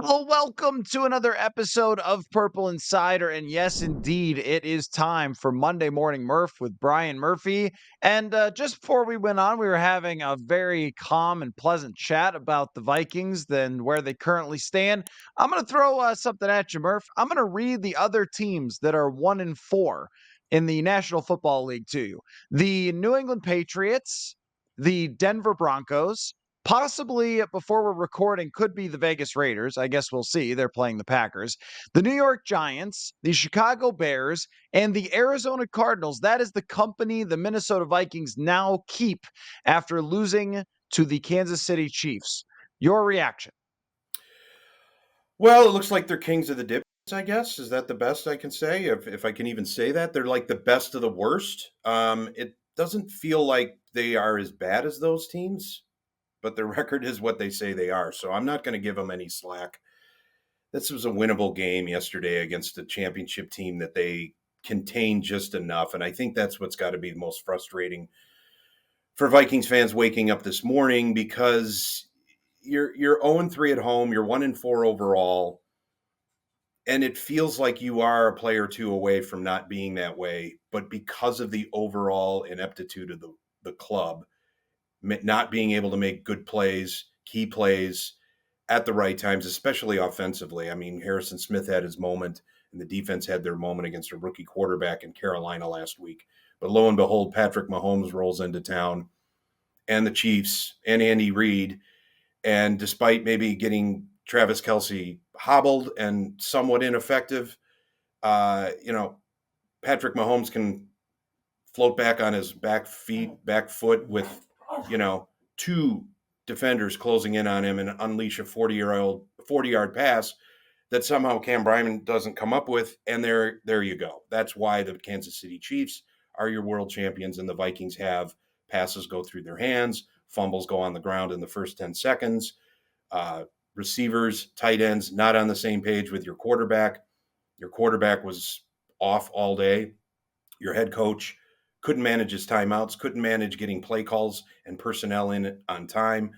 Well, welcome to another episode of Purple Insider. And yes, indeed, it is time for Monday Morning Murph with Brian Murphy. And just before we went on, we were having a very calm and pleasant chat about the Vikings and where they currently stand. I'm going to throw something at you, Murph. I'm going to read the other teams that are 1-4 in the National Football League to you. The New England Patriots, the Denver Broncos, possibly before we're recording could be the Vegas Raiders. I guess we'll see. They're playing the Packers. The New York Giants, the Chicago Bears, and the Arizona Cardinals. That is the company the Minnesota Vikings now keep after losing to the Kansas City Chiefs. Your reaction? Well, it looks like they're kings of the dip, I guess. Is that the best I can say? If I can even say that. They're like the best of the worst. It doesn't feel like they are as bad as those teams, but their record is what they say they are. So I'm not going to give them any slack. This was a winnable game yesterday against a championship team that they contained just enough. And I think that's what's got to be the most frustrating for Vikings fans waking up this morning, because you're 0-3 at home, you're 1-4 overall, and it feels like you are a player or two away from not being that way. But because of the overall ineptitude of the club, not being able to make good plays, key plays at the right times, especially offensively. I mean, Harrison Smith had his moment, and the defense had their moment against a rookie quarterback in Carolina last week. But lo and behold, Patrick Mahomes rolls into town, and the Chiefs and Andy Reid. And despite maybe getting Travis Kelce hobbled and somewhat ineffective, uh, you know, Patrick Mahomes can float back on his back foot with, two defenders closing in on him and unleash a 40-yard pass that somehow Cam Bryman doesn't come up with. And there you go. That's why the Kansas City Chiefs are your world champions, and the Vikings have passes go through their hands, fumbles go on the ground in the first 10 seconds, receivers, tight ends not on the same page with your quarterback. Your quarterback was off all day. Your head coach couldn't manage his timeouts, couldn't manage getting play calls and personnel in on time.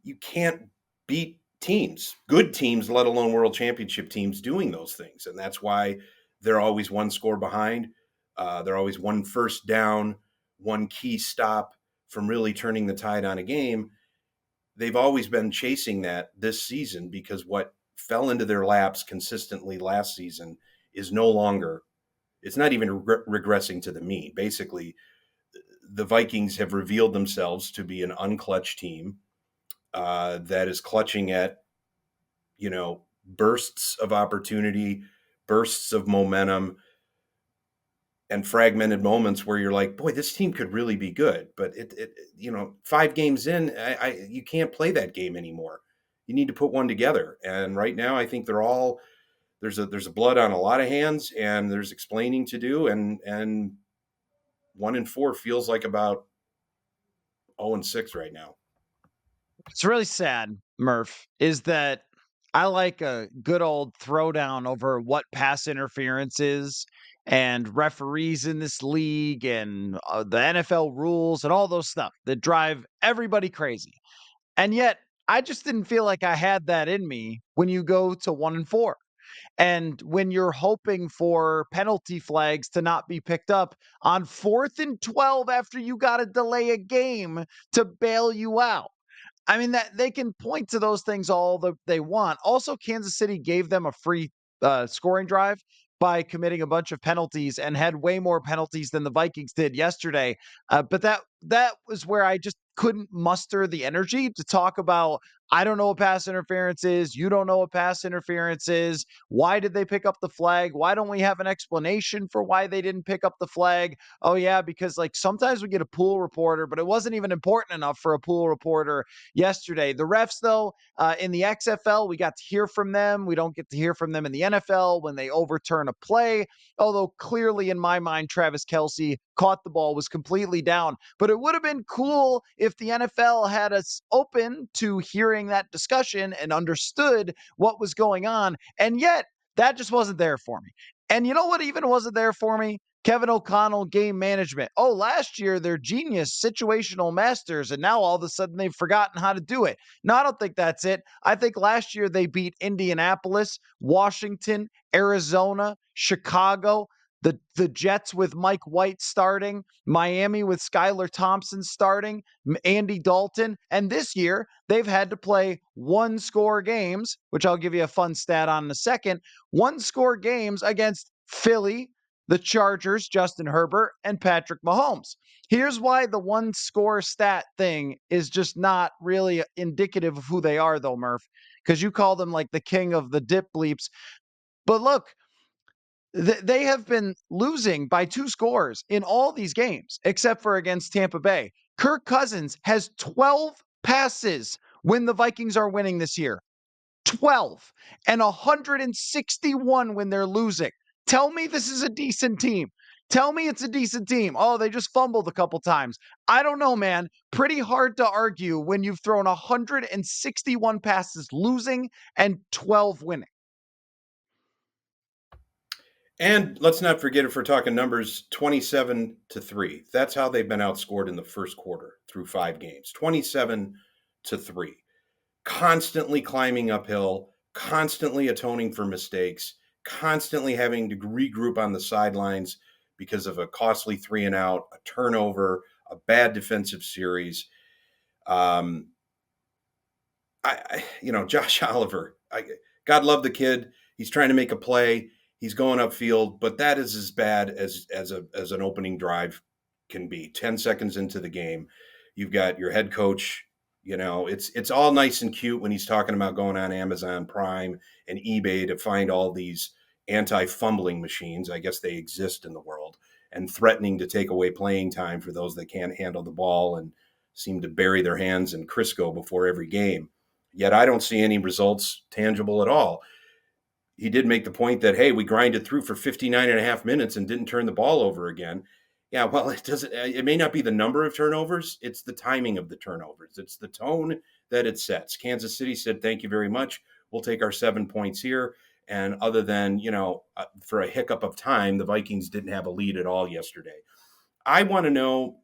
You can't beat teams, good teams, let alone world championship teams, doing those things. And that's why they're always one score behind. They're always one first down, one key stop from really turning the tide on a game. They've always been chasing that this season, because what fell into their laps consistently last season is no longer, it's not even regressing to the mean. Basically, the Vikings have revealed themselves to be an unclutched team that is clutching at, bursts of opportunity, bursts of momentum, and fragmented moments where you're like, boy, this team could really be good. But 5 games in, you can't play that game anymore. You need to put one together. And right now, I think there's a blood on a lot of hands, and there's explaining to do. And 1-4 feels like about 0-6 right now. It's really sad, Murph, is that I like a good old throwdown over what pass interference is and referees in this league and the NFL rules and all those stuff that drive everybody crazy. And yet, I just didn't feel like I had that in me when you go to 1-4. And when you're hoping for penalty flags to not be picked up on 4th and 12 after you got to delay a game to bail you out. I mean, that they can point to those things all they want. Also, Kansas City gave them a free scoring drive by committing a bunch of penalties and had way more penalties than the Vikings did yesterday. But that was where I just couldn't muster the energy to talk about. I don't know what pass interference is. You don't know what pass interference is. Why did they pick up the flag? Why don't we have an explanation for why they didn't pick up the flag? Oh yeah, because like sometimes we get a pool reporter, but it wasn't even important enough for a pool reporter yesterday. The refs, though, in the XFL, we got to hear from them. We don't get to hear from them in the NFL when they overturn a play. Although clearly, in my mind, Travis Kelce caught the ball, was completely down. But it would have been cool if the NFL had us open to hearing that discussion and understood what was going on. And yet, that just wasn't there for me. And you know what even wasn't there for me? Kevin O'Connell game management. Oh, last year they're genius situational masters, and now all of a sudden they've forgotten how to do it. No, I don't think that's it. I think last year they beat Indianapolis, Washington, Arizona, Chicago, the Jets with Mike White starting, Miami with Skylar Thompson starting, Andy Dalton. And this year they've had to play one score games, which I'll give you a fun stat on in a second, one score games against Philly, the Chargers, Justin Herbert, and Patrick Mahomes. Here's why the one score stat thing is just not really indicative of who they are, though, Murph, because you call them like the king of the dip bleeps. But look, they have been losing by 2 scores in all these games, except for against Tampa Bay. Kirk Cousins has 12 passes when the Vikings are winning this year. 12 and 161 when they're losing. Tell me this is a decent team. Tell me it's a decent team. Oh, they just fumbled a couple times. I don't know, man. Pretty hard to argue when you've thrown 161 passes losing and 12 winning. And let's not forget, if we're talking numbers, 27-3. That's how they've been outscored in the first quarter through 5 games. 27-3. Constantly climbing uphill, constantly atoning for mistakes, constantly having to regroup on the sidelines because of a costly 3 and out, a turnover, a bad defensive series. Josh Oliver, God love the kid. He's trying to make a play. He's going upfield, but that is as bad as an opening drive can be. 10 seconds into the game, you've got your head coach. It's all nice and cute when he's talking about going on Amazon Prime and eBay to find all these anti-fumbling machines. I guess they exist in the world, and threatening to take away playing time for those that can't handle the ball and seem to bury their hands in Crisco before every game. Yet I don't see any results tangible at all. He did make the point that, hey, we grinded through for 59 and a half minutes and didn't turn the ball over again. Yeah, well, it may not be the number of turnovers. It's the timing of the turnovers. It's the tone that it sets. Kansas City said, thank you very much. We'll take our 7 points here. And other than, for a hiccup of time, the Vikings didn't have a lead at all yesterday. I want to know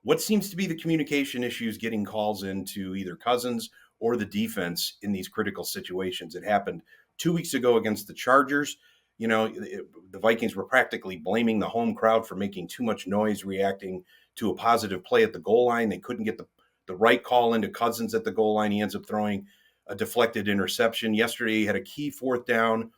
what seems to be the communication issues getting calls into either Cousins or the defense in these critical situations. It happened 2 weeks ago against the Chargers. The Vikings were practically blaming the home crowd for making too much noise, reacting to a positive play at the goal line. They couldn't get the right call into Cousins at the goal line. He ends up throwing a deflected interception. Yesterday, he had a key 4th down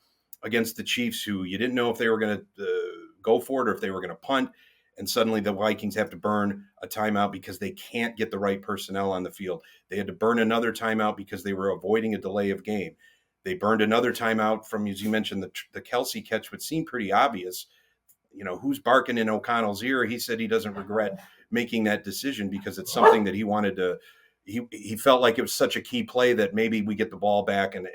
against the Chiefs, who you didn't know if they were going to go for it or if they were going to punt. And suddenly the Vikings have to burn a timeout because they can't get the right personnel on the field. They had to burn another timeout because they were avoiding a delay of game. They burned another timeout from, as you mentioned, the Kelsey catch, which seemed pretty obvious. Who's barking in O'Connell's ear? He said he doesn't regret making that decision because it's something that he wanted to. He felt like it was such a key play that maybe we get the ball back, and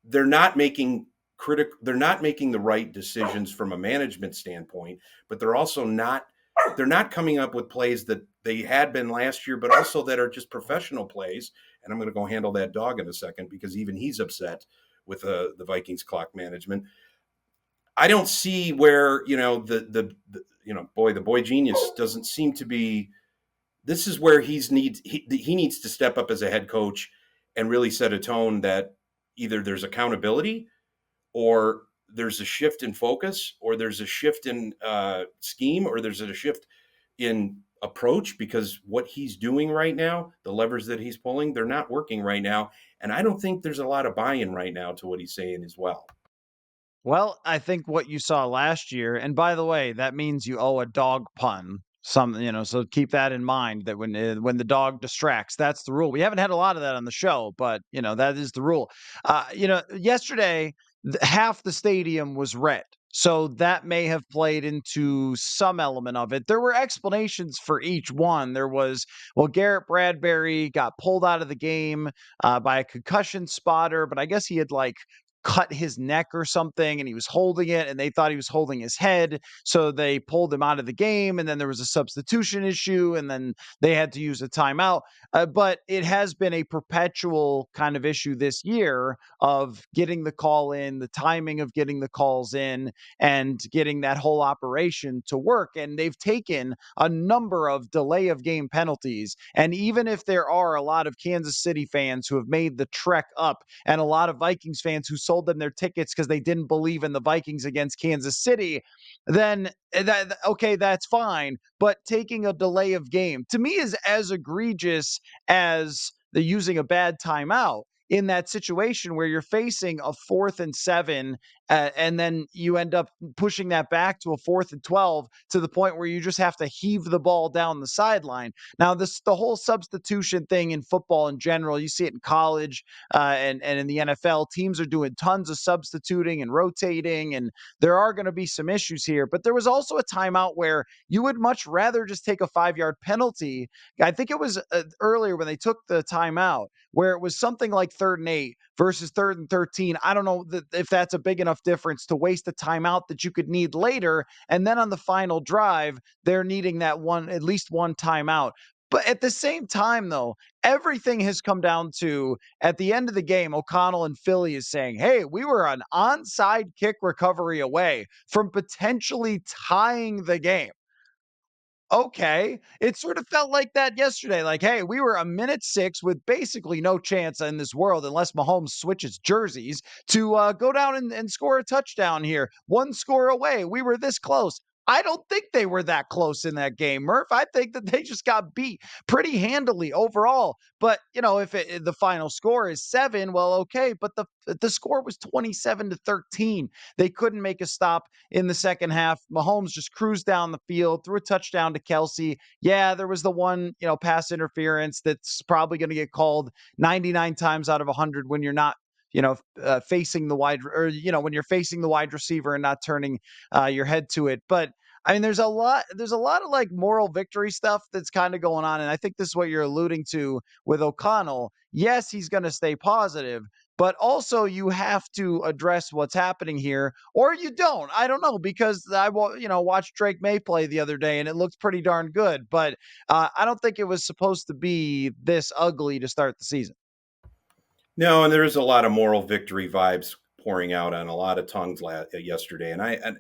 they're not making the right decisions from a management standpoint, but they're also not coming up with plays that they had been last year, but also that are just professional plays. And I'm going to go handle that dog in a second because even he's upset with the Vikings clock management. I don't see where, the boy genius doesn't seem to be. This is where he needs to step up as a head coach and really set a tone that either there's accountability, or there's a shift in focus, or there's a shift in scheme, or there's a shift in approach, because what he's doing right now, the levers that he's pulling, they're not working right now. And I don't think there's a lot of buy-in right now to what he's saying as well. Well, I think what you saw last year, and by the way, that means you owe a dog pun. So keep that in mind that when the dog distracts, that's the rule. We haven't had a lot of that on the show, but that is the rule. Yesterday, half the stadium was red. So that may have played into some element of it. There were explanations for each one. There was, Garrett Bradbury got pulled out of the game by a concussion spotter, but I guess he had cut his neck or something and he was holding it and they thought he was holding his head. So they pulled him out of the game. And then there was a substitution issue. And then they had to use a timeout. But it has been a perpetual kind of issue this year of getting the call in, the timing of getting the calls in, and getting that whole operation to work. And they've taken a number of delay of game penalties. And even if there are a lot of Kansas City fans who have made the trek up and a lot of Vikings fans who sold them their tickets because they didn't believe in the Vikings against Kansas City, then that okay, that's fine. But taking a delay of game to me is as egregious as the using a bad timeout in that situation where you're facing a 4th and 7, and then you end up pushing that back to a 4th and 12 to the point where you just have to heave the ball down the sideline. Now, the whole substitution thing in football in general, you see it in college and in the NFL. Teams are doing tons of substituting and rotating, and there are going to be some issues here. But there was also a timeout where you would much rather just take a 5-yard penalty. I think it was earlier when they took the timeout where it was something like 3rd and 8 versus 3rd and 13. I don't know if that's a big enough difference to waste a timeout that you could need later. And then on the final drive, they're needing that one, at least one timeout. But at the same time, though, everything has come down to at the end of the game, OConnell and Philly is saying, hey, we were an onside kick recovery away from potentially tying the game. Okay. It sort of felt like that yesterday. Like, hey, we were a minute 6 with basically no chance in this world unless Mahomes switches jerseys to go down and score a touchdown here. One score away. We were this close. I don't think they were that close in that game, Murph. I think that they just got beat pretty handily overall. But, if the final score is 7, well, okay. But the score was 27-13. They couldn't make a stop in the second half. Mahomes just cruised down the field, threw a touchdown to Kelsey. Yeah, there was the one, pass interference that's probably going to get called 99 times out of 100 when you're not facing the wide, or when you're facing the wide receiver and not turning your head to it. But I mean, there's a lot of like moral victory stuff that's kind of going on, and I think this is what you're alluding to with OConnell. Yes, he's going to stay positive, but also you have to address what's happening here, or you don't. I don't know, because watched Drake May play the other day and it looked pretty darn good, but I don't think it was supposed to be this ugly to start the season. No, and there is a lot of moral victory vibes pouring out on a lot of tongues yesterday. And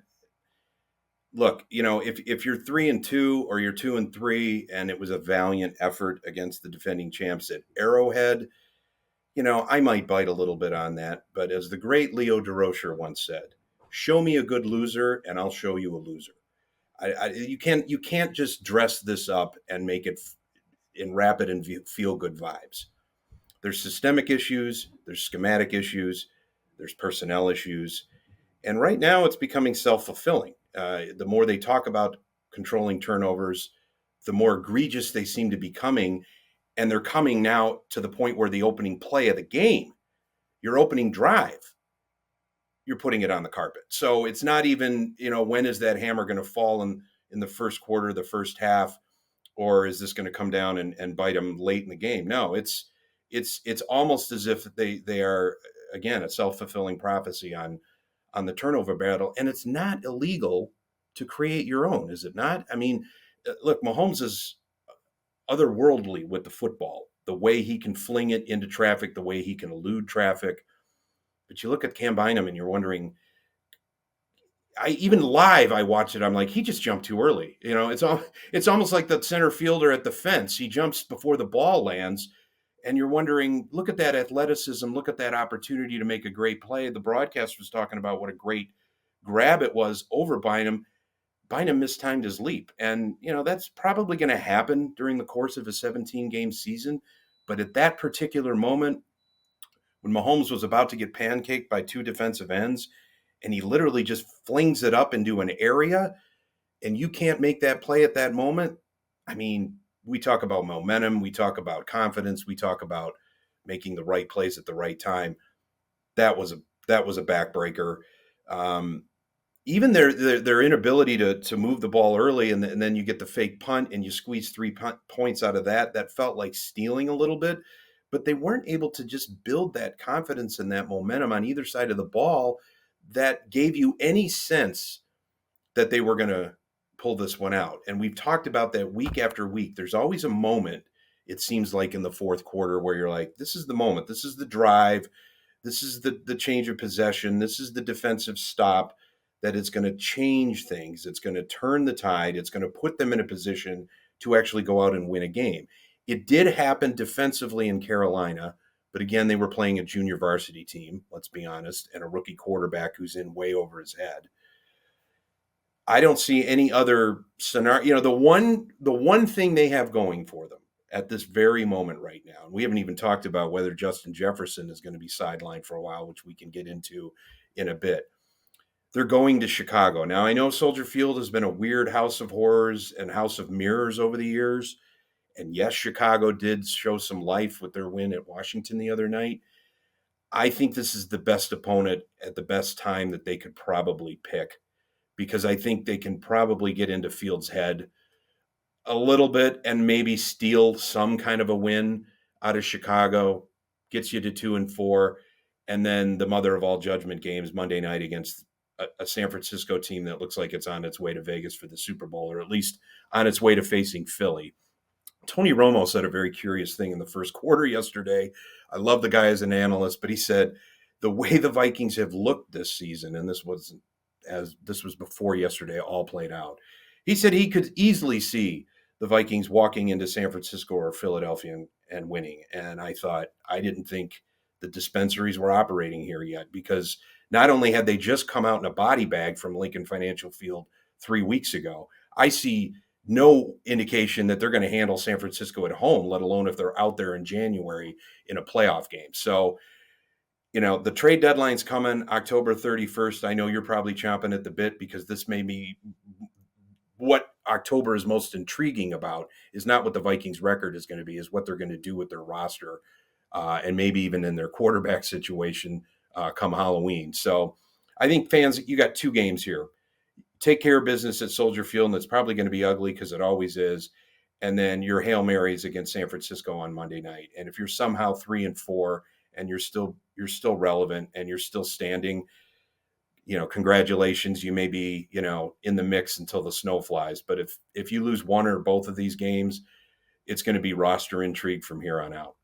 look, if you're 3-2 or you're 2-3, and it was a valiant effort against the defending champs at Arrowhead, I might bite a little bit on that. But as the great Leo DeRocher once said, "Show me a good loser, and I'll show you a loser." You can't just dress this up and make it in rapid and feel good vibes. There's systemic issues, there's schematic issues, there's personnel issues, and right now it's becoming self-fulfilling. The more they talk about controlling turnovers, the more egregious they seem to be coming, and they're coming now to the point where the opening play of the game, your opening drive, you're putting it on the carpet. So it's not even, when is that hammer going to fall in the first quarter, the first half, or is this going to come down and bite them late in the game? No, it's almost as if they are, again, a self-fulfilling prophecy on the turnover battle, and it's not illegal to create your own, is it not? I mean, look, Mahomes is otherworldly with the football, the way he can fling it into traffic, the way he can elude traffic. But you look at Cam Bynum and you're wondering, even live, I watch it. I'm like, he just jumped too early. It's almost like the center fielder at the fence. He jumps before the ball lands, and you're wondering, look at that athleticism, look at that opportunity to make a great play. The broadcast was talking about what a great grab it was over Bynum. Bynum mistimed his leap, and that's probably going to happen during the course of a 17-game season. But at that particular moment, when Mahomes was about to get pancaked by two defensive ends, and he literally just flings it up into an area, and you can't make that play at that moment. I mean, we talk about momentum, we talk about confidence, we talk about making the right plays at the right time. That was a backbreaker. Even their inability to move the ball early, and then you get the fake punt and you squeeze 3 points out of that. That felt like stealing a little bit. but they weren't able to just build that confidence and that momentum on either side of the ball that gave you any sense that they were going to pull this one out. And we've talked about that week after week. There's always a moment, it seems like, in the fourth quarter where you're like, this is the moment, this is the drive, this is the change of possession, this is the defensive stop that is going to change things. It's going to turn the tide. It's going to put them in a position to actually go out and win a game. It did happen defensively in Carolina, but again, they were playing a junior varsity team, let's be honest, and a rookie quarterback who's in way over his head. I don't see any other scenario. The one thing they have going for them at this very moment right now, and we haven't even talked about whether Justin Jefferson is going to be sidelined for a while, which we can get into in a bit. They're going to Chicago. Now, I know Soldier Field has been a weird house of horrors and house of mirrors over the years. And yes, Chicago did show some life with their win at Washington the other night. I think this is the best opponent at the best time that they could probably pick, because I think they can probably get into Fields' head a little bit and maybe steal some kind of a win out of Chicago, gets you to 2-4, and then the mother of all judgment games Monday night against a San Francisco team that looks like it's on its way to Vegas for the Super Bowl, or at least on its way to facing Philly. Tony Romo said a very curious thing in the first quarter yesterday. I love the guy as an analyst, but he said the way the Vikings have looked this season, and this was before yesterday all played out. He said he could easily see the Vikings walking into San Francisco or Philadelphia and winning. And I didn't think the dispensaries were operating here yet, because not only had they just come out in a body bag from Lincoln Financial Field 3 weeks ago, I see no indication that they're going to handle San Francisco at home, let alone if they're out there in January in a playoff game. So, the trade deadline's coming October 31st. I know you're probably chomping at the bit, because this may be what October is most intriguing about, is not what the Vikings record is going to be, is what they're going to do with their roster, and maybe even in their quarterback situation come Halloween. So I think, fans, you got 2 games here. Take care of business at Soldier Field, and it's probably going to be ugly, because it always is. And then your Hail Marys against San Francisco on Monday night. And if you're somehow 3-4 and you're still relevant and you're still standing, congratulations, you may be, in the mix until the snow flies. But if you lose one or both of these games, it's going to be roster intrigue from here on out.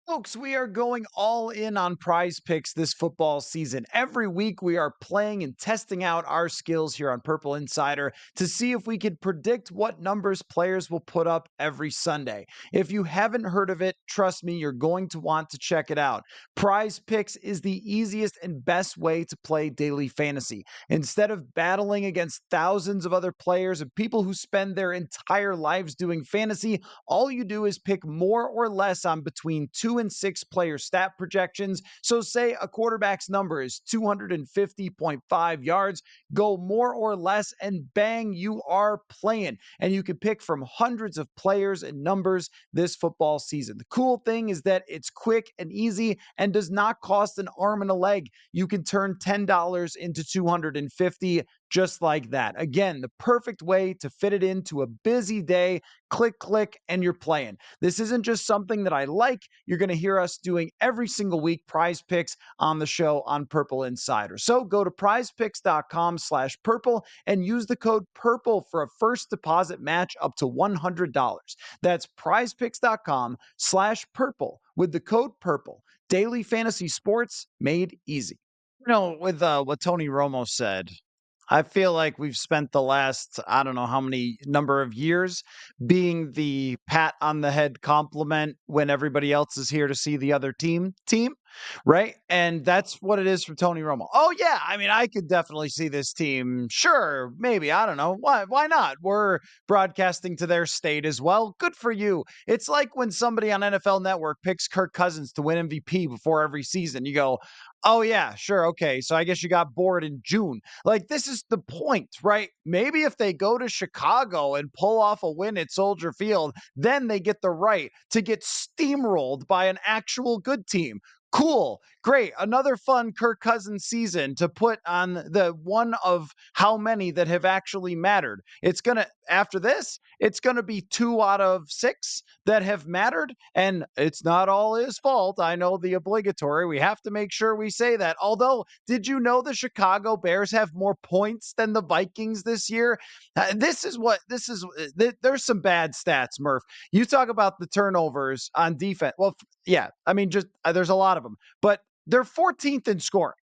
Folks, we are going all in on Prize Picks this football season. Every week, we are playing and testing out our skills here on Purple Insider to see if we can predict what numbers players will put up every Sunday. If you haven't heard of it, trust me, you're going to want to check it out. Prize Picks is the easiest and best way to play daily fantasy. Instead of battling against thousands of other players and people who spend their entire lives doing fantasy, all you do is pick more or less on between 2 and 6 player stat projections. So, say a quarterback's number is 250.5 yards, go more or less, and bang, you are playing. And you can pick from hundreds of players and numbers this football season. The cool thing is that it's quick and easy and does not cost an arm and a leg. You can turn $10 into 250 just like that. Again, the perfect way to fit it into a busy day. Click, and you're playing. This isn't just something that I like. You're going to hear us doing every single week, Prize Picks on the show on Purple Insider. So go to prizepicks.com/purple and use the code PURPLE for a first deposit match up to $100. That's prizepicks.com/purple with the code PURPLE. Daily fantasy sports made easy. With what Tony Romo said, I feel like we've spent the last, I don't know how many number of years being the pat on the head compliment when everybody else is here to see the other team, right? And that's what it is for Tony Romo. Oh yeah, I mean, I could definitely see this team. Sure, maybe, I don't know. Why not? We're broadcasting to their state as well. Good for you. It's like when somebody on NFL Network picks Kirk Cousins to win MVP before every season. You go, "Oh yeah, sure, okay. So I guess you got bored in June." Like, this is the point, right? Maybe if they go to Chicago and pull off a win at Soldier Field, then they get the right to get steamrolled by an actual good team. Cool. Great. Another fun Kirk Cousins season to put on the one of how many that have actually mattered. It's going to after this, it's going to be 2 out of 6 that have mattered. And it's not all his fault. I know the obligatory. We have to make sure we say that. Although, did you know the Chicago Bears have more points than the Vikings this year? There's some bad stats, Murph. You talk about the turnovers on defense. Well, yeah, I mean, just there's a lot of them, but they're 14th in scoring.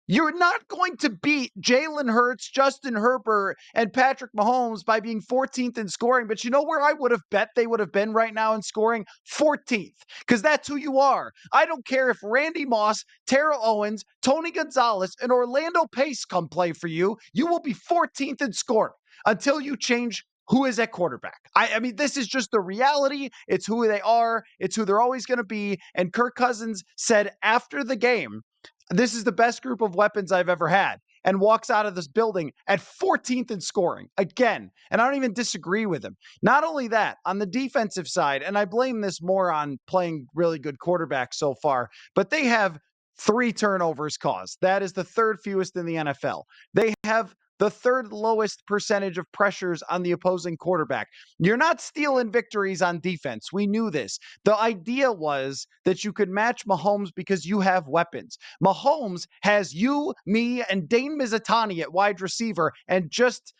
You're not going to beat Jalen Hurts, Justin Herbert, and Patrick Mahomes by being 14th in scoring. But you know where I would have bet they would have been right now in scoring? 14th, because that's who you are. I don't care if Randy Moss, Terrell Owens, Tony Gonzalez, and Orlando Pace come play for you. You will be 14th in scoring until you change who is at quarterback. I mean, this is just the reality. It's who they are. It's who they're always going to be. And Kirk Cousins said after the game, this is the best group of weapons I've ever had, and walks out of this building at 14th in scoring again. And I don't even disagree with him. Not only that, on the defensive side, and I blame this more on playing really good quarterbacks so far, but they have 3 turnovers caused. That is the third fewest in the NFL. They have the third lowest percentage of pressures on the opposing quarterback. You're not stealing victories on defense. We knew this. The idea was that you could match Mahomes because you have weapons. Mahomes has you, me, and Dane Mizutani at wide receiver and just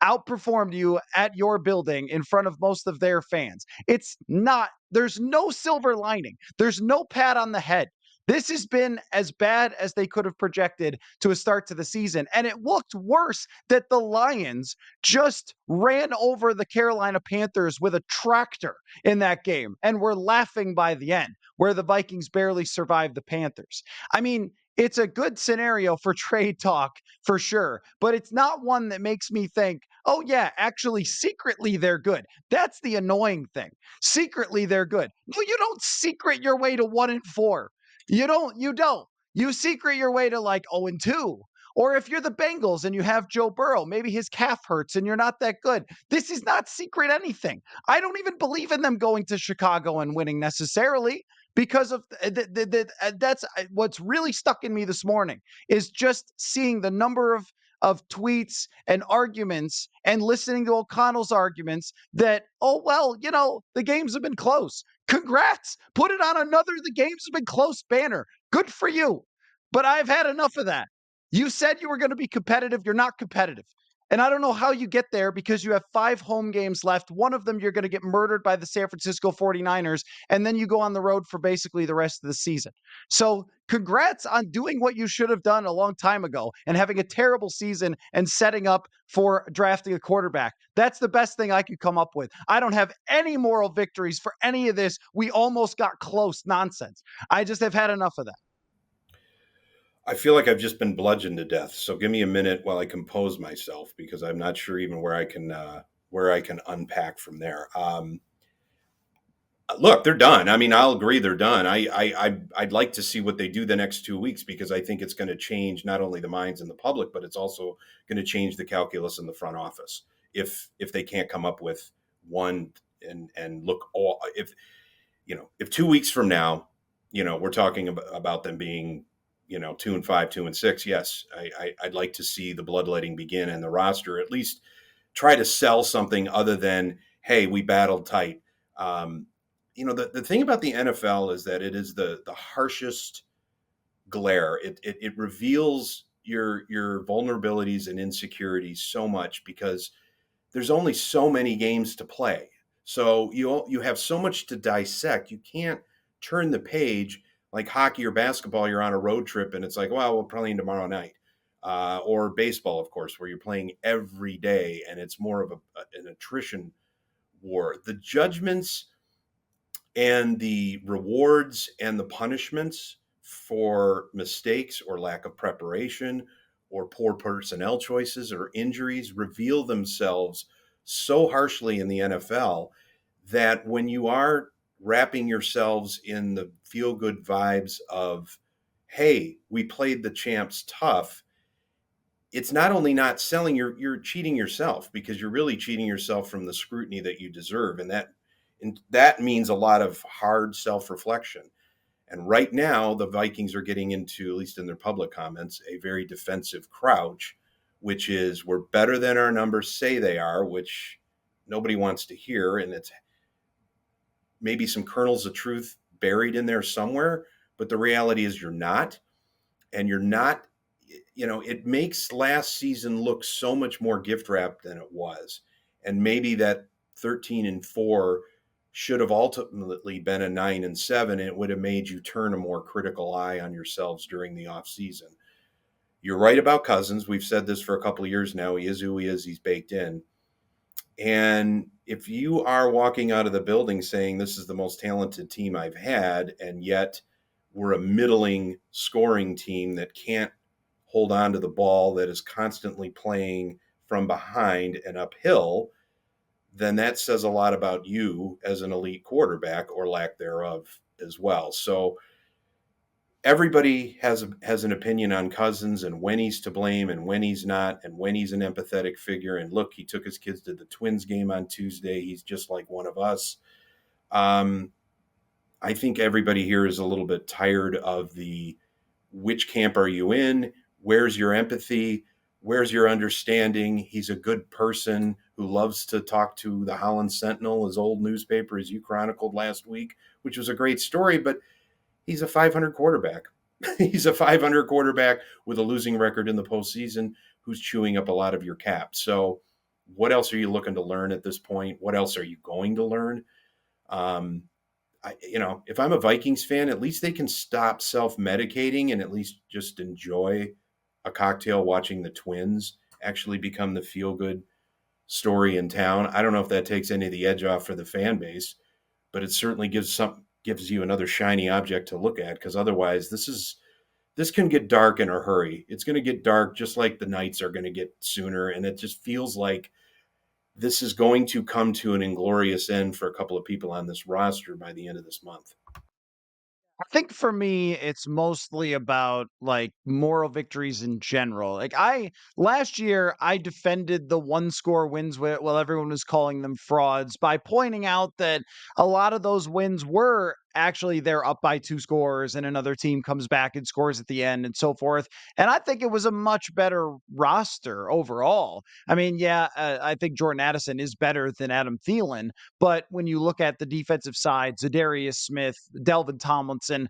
outperformed you at your building in front of most of their fans. It's not, there's no silver lining. There's no pat on the head. This has been as bad as they could have projected to a start to the season. And it looked worse that the Lions just ran over the Carolina Panthers with a tractor in that game and were laughing by the end, where the Vikings barely survived the Panthers. I mean, it's a good scenario for trade talk for sure, but it's not one that makes me think, oh, yeah, actually, secretly they're good. That's the annoying thing. Secretly they're good. No, you don't secret your way to 1-4. You don't. You secret your way to like 0-2. Or if you're the Bengals and you have Joe Burrow, maybe his calf hurts and you're not that good. This is not secret anything. I don't even believe in them going to Chicago and winning necessarily because of that's what's really stuck in me this morning is just seeing the number of tweets and arguments and listening to O'Connell's arguments that, oh, well, the games have been close. Congrats. Put it on another The Games Have Been Close banner. Good for you. But I've had enough of that. You said you were going to be competitive. You're not competitive. And I don't know how you get there because you have 5 home games left. One of them, you're going to get murdered by the San Francisco 49ers. And then you go on the road for basically the rest of the season. So congrats on doing what you should have done a long time ago and having a terrible season and setting up for drafting a quarterback. That's the best thing I could come up with. I don't have any moral victories for any of this. We almost got close nonsense. I just have had enough of that. I feel like I've just been bludgeoned to death. So give me a minute while I compose myself because I'm not sure even where I can unpack from there. Look, they're done. I mean, I'll agree they're done. I'd like to see what they do the next 2 weeks because I think it's going to change not only the minds in the public, but it's also going to change the calculus in the front office. If they can't come up with one and look all if 2 weeks from now, we're talking about them being 2-5, 2-6. Yes, I'd like to see the bloodletting begin and the roster at least try to sell something other than, hey, we battled tight. The thing about the NFL is that it is the harshest glare. It reveals your vulnerabilities and insecurities so much because there's only so many games to play. So you have so much to dissect. You can't turn the page like hockey or basketball. You're on a road trip and it's like, well, we'll play tomorrow night. Or baseball, of course, where you're playing every day and it's more of an attrition war. The judgments and the rewards and the punishments for mistakes or lack of preparation or poor personnel choices or injuries reveal themselves so harshly in the NFL that when you are wrapping yourselves in the feel good vibes of, hey, we played the champs tough, it's not only not selling, you're cheating yourself because you're really cheating yourself from the scrutiny that you deserve. And that means a lot of hard self-reflection. And right now, the Vikings are getting into, at least in their public comments, a very defensive crouch, which is we're better than our numbers say they are, which nobody wants to hear, and it's maybe some kernels of truth buried in there somewhere, but the reality is you're not. And you're not, it makes last season look so much more gift wrapped than it was. And maybe that 13-4 should have ultimately been a 9-7, and it would have made you turn a more critical eye on yourselves during the off season. You're right about Cousins. We've said this for a couple of years now. He is who he is. He's baked in. And if you are walking out of the building saying this is the most talented team I've had, and yet we're a middling scoring team that can't hold on to the ball, that is constantly playing from behind and uphill, then that says a lot about you as an elite quarterback, or lack thereof, as well. So everybody has an opinion on Cousins, and when he's to blame and when he's not, and when he's an empathetic figure. And look, he took his kids to the Twins game on Tuesday. He's just like one of us. Um, I think everybody here is a little bit tired of the which camp are you in? Where's your empathy? Where's your understanding? He's a good person who loves to talk to the Holland Sentinel, his old newspaper, as you chronicled last week, which was a great story, but he's a 500 quarterback. He's a 500 quarterback with a losing record in the postseason who's chewing up a lot of your cap. So, what else are you looking to learn at this point? What else are you going to learn? Um, if I'm a Vikings fan, at least they can stop self-medicating and at least just enjoy a cocktail watching the Twins actually become the feel-good story in town. I don't know if that takes any of the edge off for the fan base, but it certainly gives you another shiny object to look at, because otherwise this can get dark in a hurry. It's going to get dark just like the nights are going to get sooner, and it just feels like this is going to come to an inglorious end for a couple of people on this roster by the end of this month. I think for me, it's mostly about like moral victories in general. Like last year, I defended the one score wins while everyone was calling them frauds by pointing out that a lot of those wins were actually they're up by 2 scores and another team comes back and scores at the end and so forth. And I think it was a much better roster overall. I mean, yeah, I think Jordan Addison is better than Adam Thielen, but when you look at the defensive side, Zadarius Smith, Delvin Tomlinson,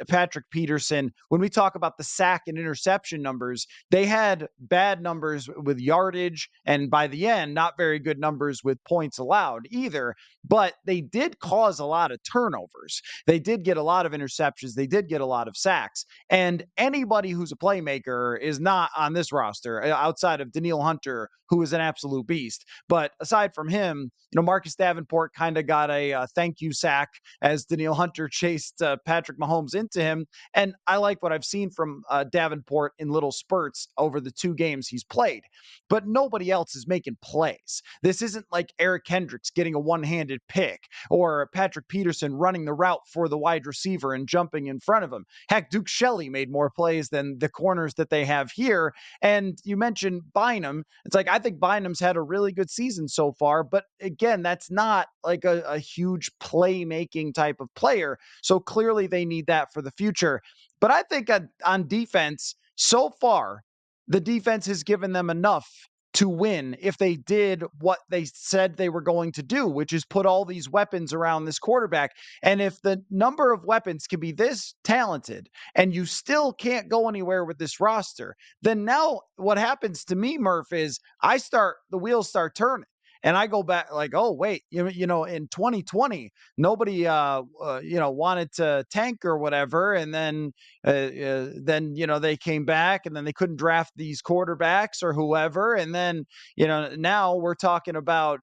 Patrick Peterson, when we talk about the sack and interception numbers, they had bad numbers with yardage, and by the end, not very good numbers with points allowed either. But they did cause a lot of turnovers. They did get a lot of interceptions. They did get a lot of sacks. And anybody who's a playmaker is not on this roster outside of Daniil Hunter, who is an absolute beast. But aside from him, Marcus Davenport kind of got a thank you sack as Daniil Hunter chased Patrick Mahomes into him. And I like what I've seen from Davenport in little spurts over the 2 games he's played. But nobody else is making plays. This isn't like Eric Kendricks getting a one-handed pick or Patrick Peterson running the route for the wide receiver and jumping in front of him. Heck, Duke Shelley made more plays than the corners that they have here. And you mentioned Bynum. It's like, I think Bynum's had a really good season so far, but again, that's not like a huge playmaking type of player. So clearly they need that for the future. But I think on defense, so far, the defense has given them enough to win if they did what they said they were going to do, which is put all these weapons around this quarterback. And if the number of weapons can be this talented and you still can't go anywhere with this roster, then now what happens to me, Murph, is the wheels start turning. And I go back like, oh wait, in 2020, nobody, wanted to tank or whatever, and then they came back, and then they couldn't draft these quarterbacks or whoever, and then now we're talking about,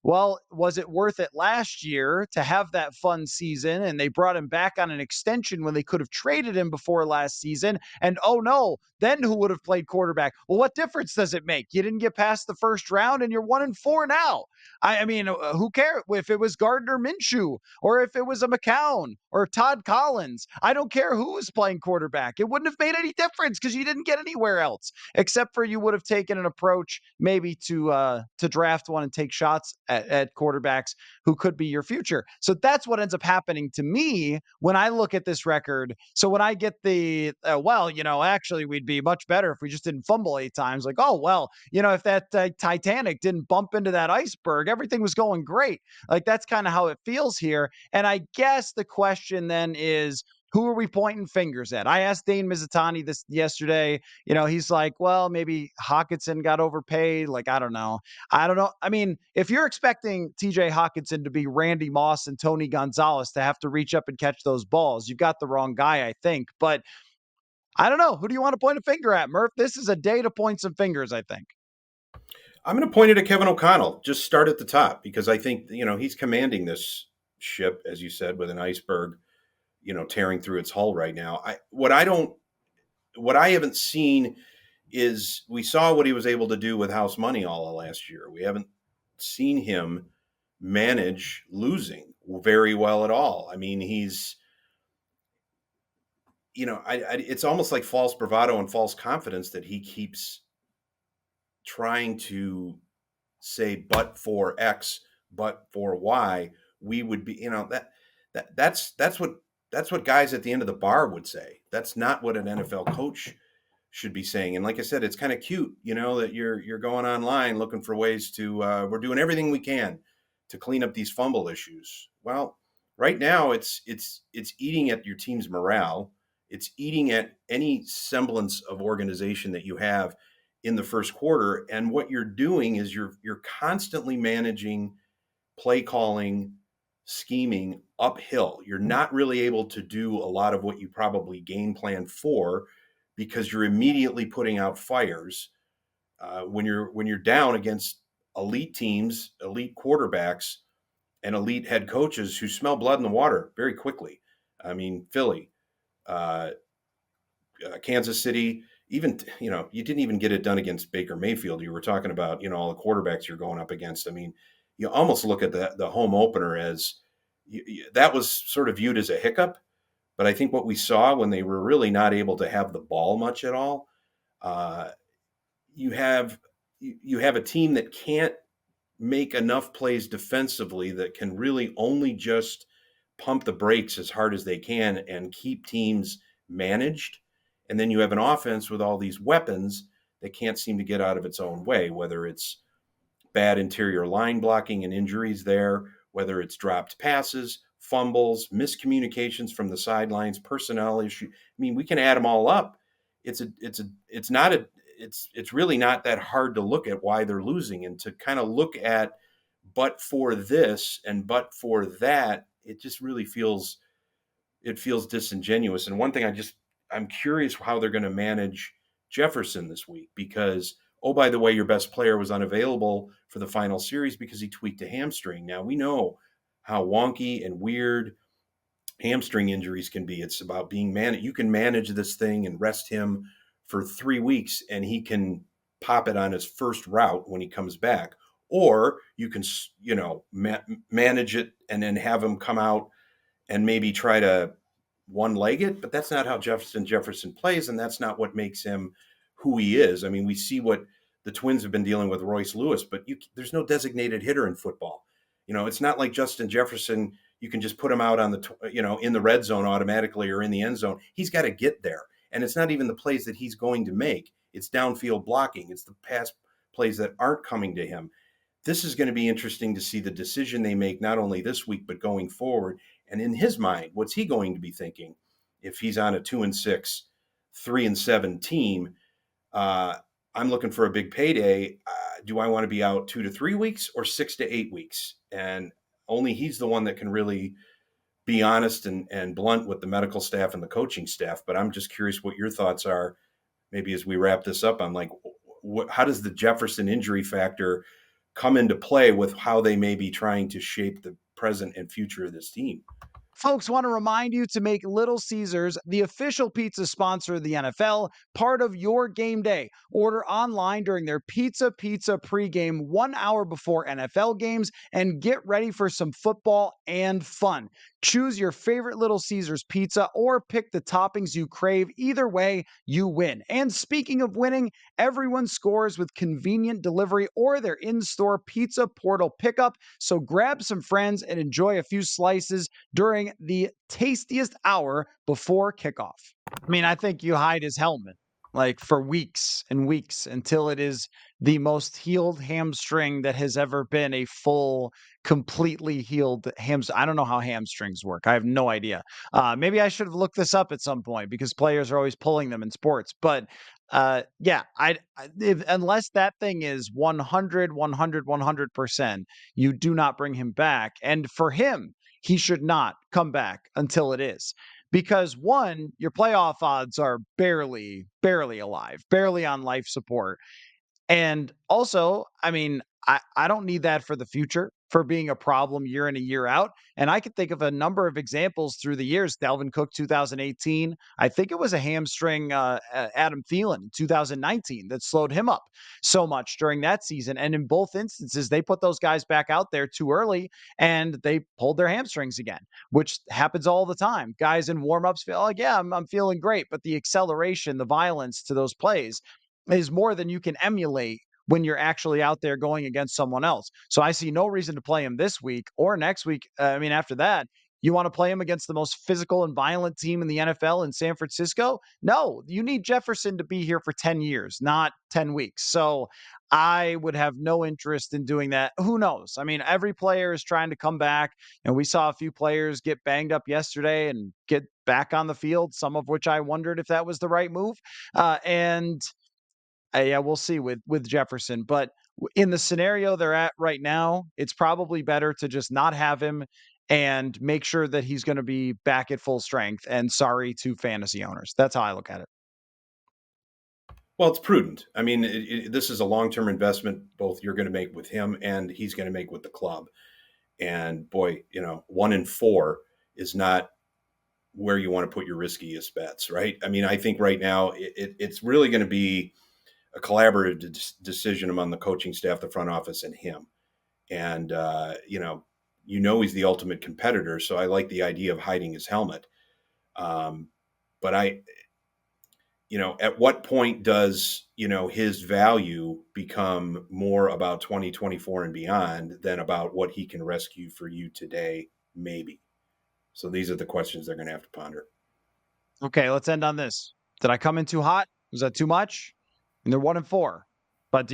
well, was it worth it last year to have that fun season? And they brought him back on an extension when they could have traded him before last season. And oh no, then who would have played quarterback? Well, what difference does it make? You didn't get past the first round and you're 1-4 now. I mean, who cares if it was Gardner Minshew or if it was a McCown or Todd Collins? I don't care who was playing quarterback. It wouldn't have made any difference because you didn't get anywhere else, except for you would have taken an approach maybe to draft one and take shots at quarterbacks who could be your future. So that's what ends up happening to me when I look at this record. So when I get the, well, actually, we'd be much better if we just didn't fumble 8 times. Like, oh, well, if that Titanic didn't bump into that iceberg, everything was going great. Like, that's kind of how it feels here. And I guess the question then is, who are we pointing fingers at? I asked Dane Mizutani this yesterday. He's like, well, maybe Hawkinson got overpaid. Like, I don't know. I don't know. I mean, if you're expecting TJ Hawkinson to be Randy Moss and Tony Gonzalez to have to reach up and catch those balls, you've got the wrong guy, I think. But I don't know. Who do you want to point a finger at, Murph? This is a day to point some fingers, I think. I'm going to point it at Kevin O'Connell. Just start at the top because I think he's commanding this ship, as you said, with an iceberg, tearing through its hull right now. What I haven't seen is we saw what he was able to do with house money all of last year. We haven't seen him manage losing very well at all. I mean, he's it's almost like false bravado and false confidence that he keeps trying to say, but for X, but for Y, we would be, that's what guys at the end of the bar would say. That's not what an NFL coach should be saying. And like I said, it's kind of cute, that you're going online looking for ways to we're doing everything we can to clean up these fumble issues. Well, right now it's eating at your team's morale. It's eating at any semblance of organization that you have in the first quarter. And what you're doing is you're constantly managing play calling, scheming uphill. You're not really able to do a lot of what you probably game plan for because you're immediately putting out fires when you're down against elite teams, elite quarterbacks, and elite head coaches who smell blood in the water very quickly. I mean, Philly, uh, Kansas City, even you didn't even get it done against Baker Mayfield. You were talking about all the quarterbacks you're going up against. I mean, you almost look at the home opener as that was sort of viewed as a hiccup. But I think what we saw when they were really not able to have the ball much at all, uh, you have a team that can't make enough plays defensively that can really only just pump the brakes as hard as they can and keep teams managed. And then you have an offense with all these weapons that can't seem to get out of its own way, whether it's bad interior line blocking and injuries there, whether it's dropped passes, fumbles, miscommunications from the sidelines, personnel issue. I mean, we can add them all up. It's really not that hard to look at why they're losing and to kind of look at, but for this and but for that, it just really feels disingenuous. And one thing I'm curious how they're going to manage Jefferson this week because, oh, by the way, your best player was unavailable for the final series because he tweaked a hamstring. Now we know how wonky and weird hamstring injuries can be. It's about being managed. You can manage this thing and rest him for 3 weeks and he can pop it on his first route when he comes back. Or you can, manage it and then have him come out and maybe try to one-leg it, but that's not how Jefferson plays, and that's not what makes him who he is. I mean, we see what the Twins have been dealing with Royce Lewis, but there's no designated hitter in football. It's not like Justin Jefferson. You can just put him out on in the red zone automatically or in the end zone. He's got to get there, and it's not even the plays that he's going to make. It's downfield blocking. It's the pass plays that aren't coming to him. This is going to be interesting to see the decision they make, not only this week, but going forward. And in his mind, what's he going to be thinking if he's on a 2-6, 3-7 team? I'm looking for a big payday. Do I want to be out 2 to 3 weeks or 6 to 8 weeks? And only he's the one that can really be honest and blunt with the medical staff and the coaching staff. But I'm just curious what your thoughts are, maybe as we wrap this up on how does the Jefferson injury factor come into play with how they may be trying to shape the present and future of this team? Folks, want to remind you to make Little Caesars the official pizza sponsor of the NFL part of your game day. Order online during their Pizza pregame 1 hour before NFL games and get ready for some football and fun. Choose your favorite Little Caesars pizza or pick the toppings you crave. Either way, you win. And speaking of winning, everyone scores with convenient delivery or their in store pizza portal pickup. So grab some friends and enjoy a few slices during the tastiest hour before kickoff. I mean, I think you hide his helmet like for weeks and weeks until it is the most healed hamstring that has ever been a full, completely healed hamstring. I don't know how hamstrings work. I have no idea. Maybe I should have looked this up at some point because players are always pulling them in sports. But yeah, unless that thing is 100, 100, 100%, you do not bring him back. And for him, he should not come back until it is. Because one, your playoff odds are barely alive, barely on life support. And also, I mean, I don't need that for the future for being a problem year in and year out. And I could think of a number of examples through the years. Dalvin Cook, 2018. I think it was a hamstring, Adam Thielen in 2019 that slowed him up so much during that season. And in both instances, they put those guys back out there too early and they pulled their hamstrings again, which happens all the time. Guys in warmups feel like, yeah, I'm feeling great. But the acceleration, the violence to those plays is more than you can emulate when you're actually out there going against someone else. So I see no reason to play him this week or next week. I mean, after that, you want to play him against the most physical and violent team in the NFL in San Francisco? No, you need Jefferson to be here for 10 years, not 10 weeks. So I would have no interest in doing that. Who knows? I mean, every player is trying to come back, and we saw a few players get banged up yesterday and get back on the field, some of which I wondered if that was the right move. And yeah, we'll see with Jefferson, but in the scenario they're at right now, it's probably better to just not have him and make sure that he's going to be back at full strength. And sorry to fantasy owners, that's how I look at it. Well, it's prudent. I mean, this is a long-term investment, both you're going to make with him and he's going to make with the club. And boy, 1-4 is not where you want to put your riskiest bets, right? I mean, I think right now it's really going to be a collaborative decision among the coaching staff, the front office, and him. And he's the ultimate competitor, so I like the idea of hiding his helmet. But at what point does his value become more about 2024 and beyond than about what he can rescue for you today? Maybe. So these are the questions they're going to have to ponder. Okay, let's end on this. Did I come in too hot? Was that too much? And they're 1-4. But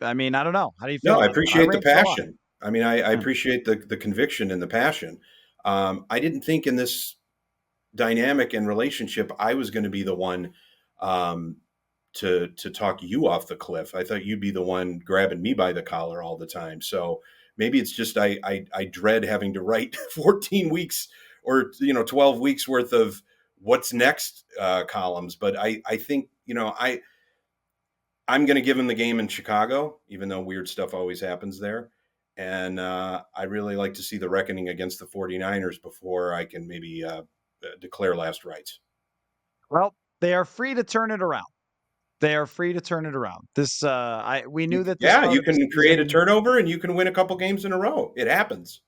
I mean, I don't know. How do you No, feel I about it? I appreciate the ranked so high. passion. I mean, I Yeah. appreciate the conviction and the passion. I didn't think in this dynamic and relationship I was going to be the one um, to talk you off the cliff. I thought you'd be the one grabbing me by the collar all the time. So maybe it's just I dread having to write 14 weeks or 12 weeks worth of what's next columns. But I think I'm going to give him the game in Chicago, even though weird stuff always happens there. And I really like to see the reckoning against the 49ers before I can maybe declare last rites. Well, they are free to turn it around. They are free to turn it around. We knew that the start You of the can create a season. turnover and you can win a couple games in a row. It happens.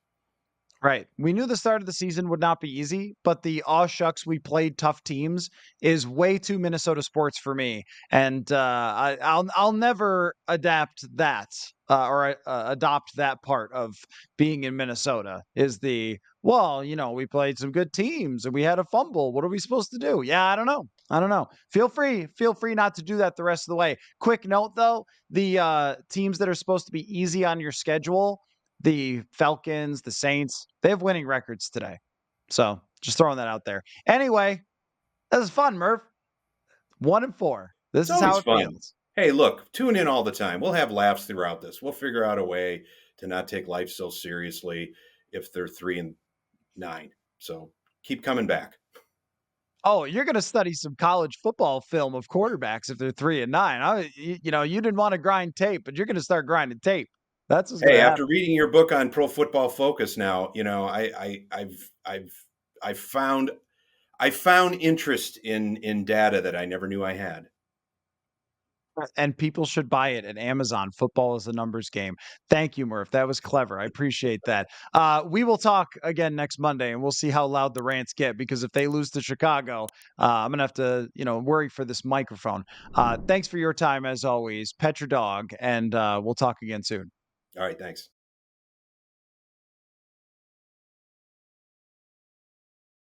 Right. We knew the start of the season would not be easy, but the aw shucks we played tough teams is way too Minnesota sports for me, and I'll never adapt that or adopt that part of being in Minnesota. Is the well, we played some good teams and we had a fumble. What are we supposed to do? Yeah, I don't know. I don't know. Feel free not to do that the rest of the way. Quick note though, the teams that are supposed to be easy on your schedule, the Falcons, the Saints, they have winning records today. So just throwing that out there. Anyway, that was fun, Murph. 1-4. This It's is how always it fun. feels. Hey, look, tune in all the time. We'll have laughs throughout this. We'll figure out a way to not take life so seriously if they're 3-9. So keep coming back. Oh, you're going to study some college football film of quarterbacks if they're 3-9. You didn't want to grind tape, but you're going to start grinding tape. That's what's going Hey, to after happen. reading your book on Pro Football Focus now, I've I found interest in data that I never knew I had. And people should buy it at Amazon. Football is a numbers game. Thank you, Murph. That was clever. I appreciate that. We will talk again next Monday, and we'll see how loud the rants get. Because if they lose to Chicago, I'm gonna have to, worry for this microphone. Thanks for your time as always. Pet your dog, and we'll talk again soon. All right, thanks.